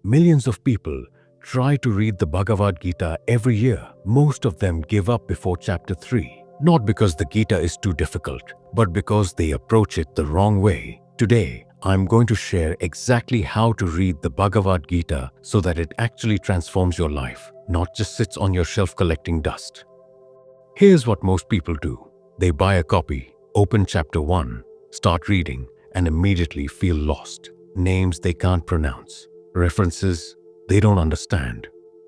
Millions of people try to read the Bhagavad Gita every year. Most of them give up before chapter 3. Not because the Gita is too difficult, but because they approach it the wrong way. Today, I'm going to share exactly how to read the Bhagavad Gita so that it actually transforms your life, not just sits on your shelf collecting dust. Here's what most people do. They buy a copy, open chapter 1, start reading, and immediately feel lost. Names they can't pronounce, references they don't understand,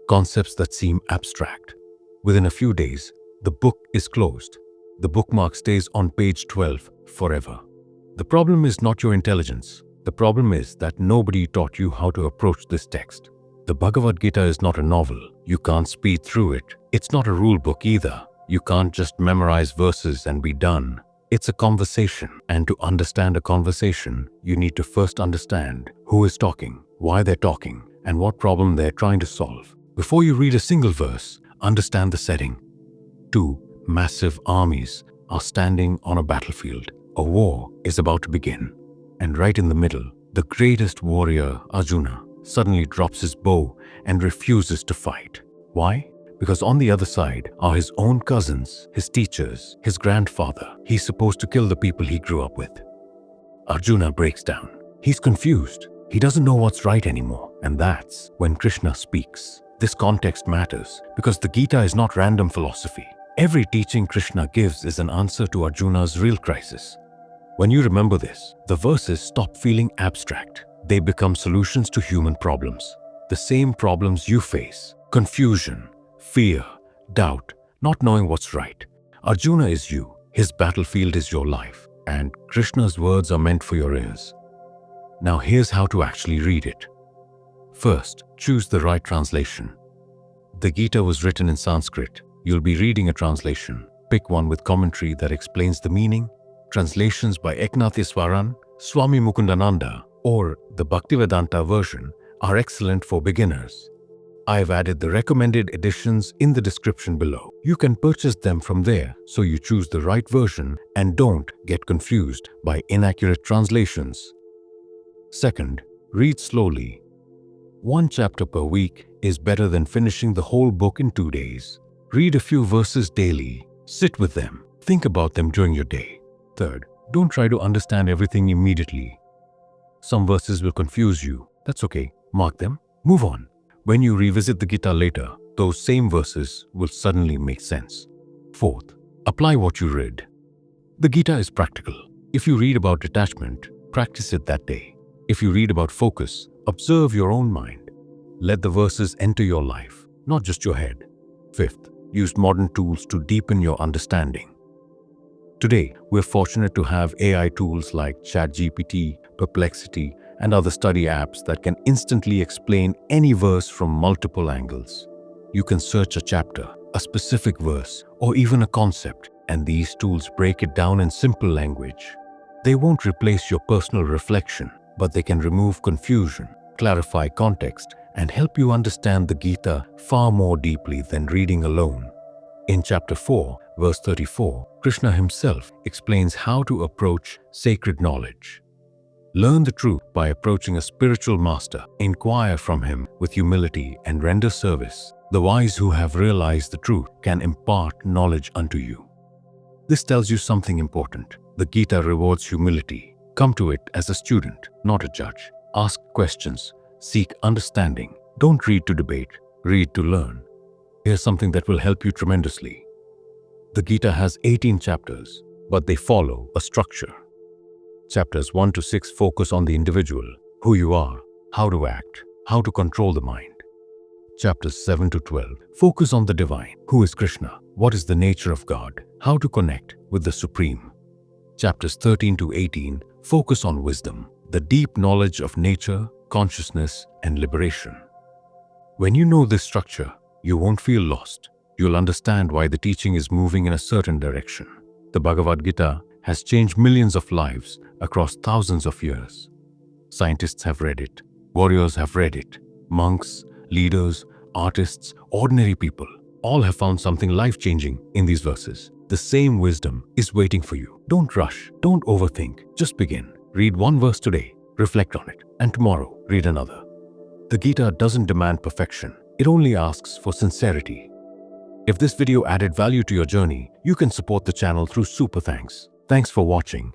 concepts that seem abstract. Within a few days, the book is closed. The bookmark stays on page 12 forever. The problem is not your intelligence. The problem is that nobody taught you how to approach this text. The Bhagavad Gita is not a novel. You can't speed through it. It's not a rule book either. You can't just memorize verses and be done. It's a conversation, and to understand a conversation, you need to first understand who is talking, why they're talking, and what problem they're trying to solve. Before you read a single verse, understand the setting. 2 massive armies are standing on a battlefield. A war is about to begin. And right in the middle, the greatest warrior, Arjuna, suddenly drops his bow and refuses to fight. Why? Because on the other side are his own cousins, his teachers, his grandfather. He's supposed to kill the people he grew up with. Arjuna breaks down. He's confused. He doesn't know what's right anymore. And that's when Krishna speaks. This context matters because the Gita is not random philosophy. Every teaching Krishna gives is an answer to Arjuna's real crisis. When you remember this, the verses stop feeling abstract. They become solutions to human problems. The same problems you face: confusion, fear, doubt, not knowing what's right. Arjuna is you. His battlefield is your life. And Krishna's words are meant for your ears. Now here's how to actually read it. First, choose the right translation. The Gita was written in Sanskrit. You'll be reading a translation. Pick one with commentary that explains the meaning. Translations by Eknatheswaran, Swami Mukundananda, or the Bhaktivedanta version are excellent for beginners. I've added the recommended editions in the description below. You can purchase them from there so you choose the right version and don't get confused by inaccurate translations. Second, read slowly. 1 chapter per week is better than finishing the whole book in 2 days. Read a few verses daily. Sit with them. Think about them during your day. Third, don't try to understand everything immediately. Some verses will confuse you. That's okay. Mark them. Move on. When you revisit the Gita later, those same verses will suddenly make sense. Fourth, apply what you read. The Gita is practical. If you read about detachment, practice it that day. If you read about focus, observe your own mind. Let the verses enter your life, not just your head. Fifth, use modern tools to deepen your understanding. Today, we're fortunate to have AI tools like ChatGPT, Perplexity, and other study apps that can instantly explain any verse from multiple angles. You can search a chapter, a specific verse, or even a concept, and these tools break it down in simple language. They won't replace your personal reflection, but they can remove confusion, clarify context, and help you understand the Gita far more deeply than reading alone. In chapter 4, verse 34, Krishna himself explains how to approach sacred knowledge. Learn the truth by approaching a spiritual master. Inquire from him with humility and render service. The wise who have realized the truth can impart knowledge unto you. This tells you something important. The Gita rewards humility. Come to it as a student, not a judge. Ask questions. Seek understanding. Don't read to debate. Read to learn. Here's something that will help you tremendously. The Gita has 18 chapters, but they follow a structure. Chapters 1 to 6 focus on the individual, who you are, how to act, how to control the mind. Chapters 7 to 12 focus on the divine, who is Krishna, what is the nature of God, how to connect with the Supreme. Chapters 13 to 18 focus on wisdom, the deep knowledge of nature, consciousness, and liberation. When you know this structure, you won't feel lost. You'll understand why the teaching is moving in a certain direction. The Bhagavad Gita has changed millions of lives across thousands of years. Scientists have read it. Warriors have read it. Monks, leaders, artists, ordinary people, all have found something life-changing in these verses. The same wisdom is waiting for you. Don't rush. Don't overthink. Just begin. Read one verse today. Reflect on it. And tomorrow, read another. The Gita doesn't demand perfection. It only asks for sincerity. If this video added value to your journey, you can support the channel through Super Thanks. Thanks for watching.